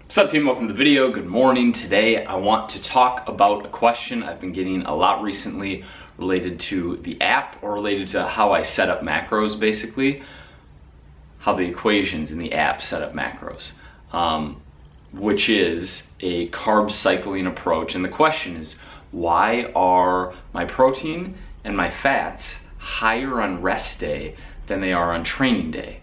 What's up, team? Welcome to the video. Good morning. Today I want to talk about a question I've been getting a lot recently related to the app, or related to how I set up macros, basically how the equations in the app set up macros, which is a carb cycling approach. And the question is, why are my protein and my fats higher on rest day than they are on training day?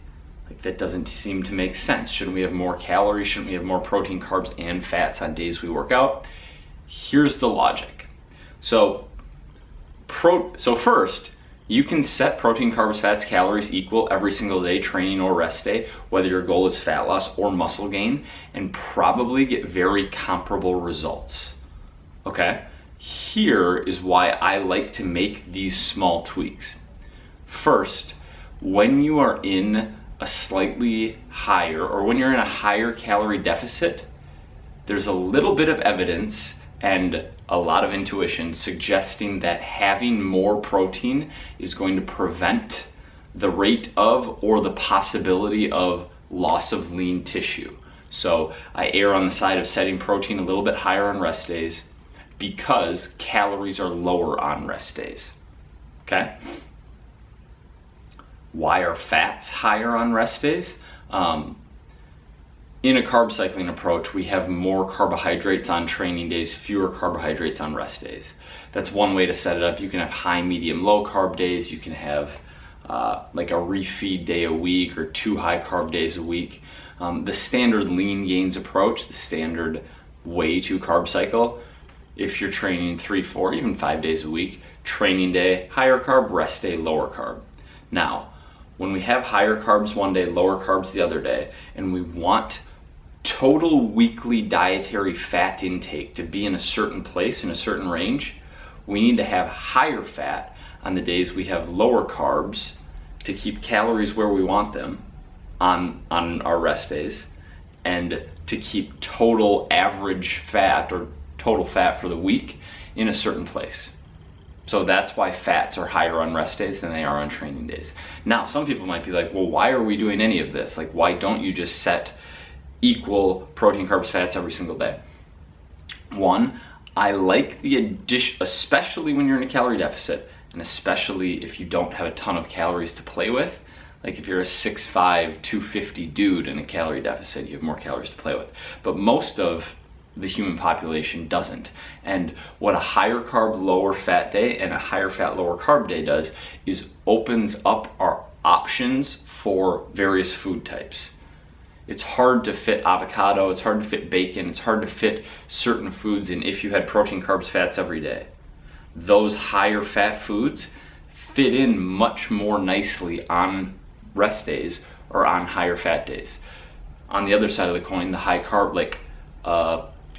Like, that doesn't seem to make sense. Shouldn't we have more calories? Shouldn't we have more protein, carbs, and fats on days we work out? Here's the logic. So first, you can set protein, carbs, fats, calories equal every single day, training or rest day, whether your goal is fat loss or muscle gain, and probably get very comparable results. Okay? Here is why I like to make these small tweaks. First, when you are in a slightly higher, or when you're in a higher calorie deficit, there's a little bit of evidence and a lot of intuition suggesting that having more protein is going to prevent the rate of, or the possibility of, loss of lean tissue. So I err on the side of setting protein a little bit higher on rest days because calories are lower on rest days. Okay? Why are fats higher on rest days? In a carb cycling approach, we have more carbohydrates on training days, fewer carbohydrates on rest days. That's one way to set it up. You can have high, medium, low carb days. You can have like a refeed day a week, or 2 high carb days a week. The standard lean gains approach, the standard way to carb cycle, if you're training 3, 4, even 5 days a week, training day, higher carb, rest day, lower carb. Now, when we have higher carbs one day, lower carbs the other day, and we want total weekly dietary fat intake to be in a certain place, in a certain range, we need to have higher fat on the days we have lower carbs to keep calories where we want them on our rest days, and to keep total average fat, or total fat for the week, in a certain place. So that's why fats are higher on rest days than they are on training days. Now, some people might be like, well, why are we doing any of this? Like, why don't you just set equal protein, carbs, fats every single day? One, I like the addition, especially when you're in a calorie deficit, and especially if you don't have a ton of calories to play with. Like, if you're a 6'5", 250 dude in a calorie deficit, you have more calories to play with. But most of the human population doesn't. And what a higher carb, lower fat day and a higher fat, lower carb day does is opens up our options for various food types. It's hard to fit avocado, it's hard to fit bacon, it's hard to fit certain foods in if you had protein, carbs, fats every day. Those higher fat foods fit in much more nicely on rest days or on higher fat days. On the other side of the coin, the high carb, like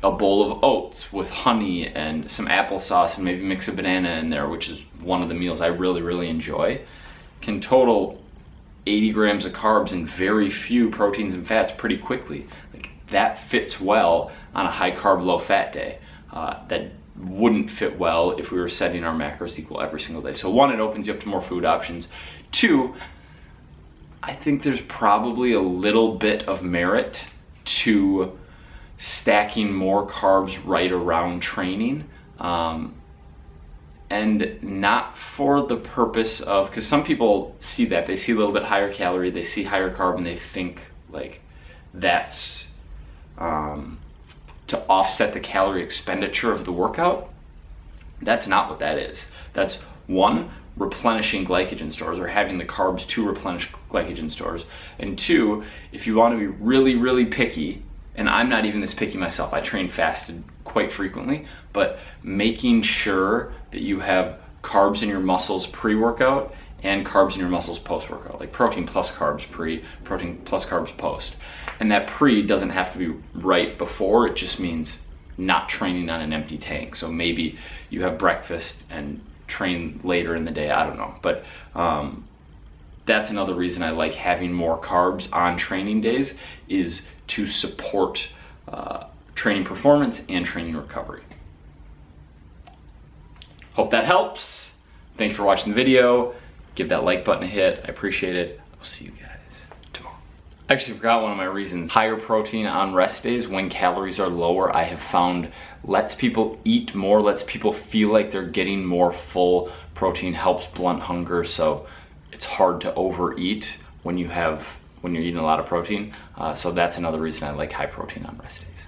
a bowl of oats with honey and some applesauce, and maybe mix a banana in there, which is one of the meals I really, really enjoy, can total 80 grams of carbs and very few proteins and fats pretty quickly. Like, that fits well on a high carb, low fat day. That wouldn't fit well if we were setting our macros equal every single day. So one, it opens you up to more food options. Two, I think there's probably a little bit of merit to stacking more carbs right around training, and not for the purpose of, because some people see that, they see a little bit higher calorie, they see higher carb, and they think like that's to offset the calorie expenditure of the workout. That's not what that is. That's one, replenishing glycogen stores, or having the carbs to replenish glycogen stores. And two, if you want to be really, really picky, and I'm not even this picky myself, I train fasted quite frequently, but making sure that you have carbs in your muscles pre-workout and carbs in your muscles post-workout, like protein plus carbs pre, protein plus carbs post. And that pre doesn't have to be right before, it just means not training on an empty tank. So maybe you have breakfast and train later in the day, I don't know. But that's another reason I like having more carbs on training days, is to support training performance and training recovery. Hope that helps. Thanks for watching the video. Give that like button a hit. I appreciate it. I'll see you guys tomorrow. I actually forgot one of my reasons. Higher protein on rest days when calories are lower, I have found lets people eat more, lets people feel like they're getting more full protein, helps blunt hunger. So it's hard to overeat when you're eating a lot of protein. So that's another reason I like high protein on rest days.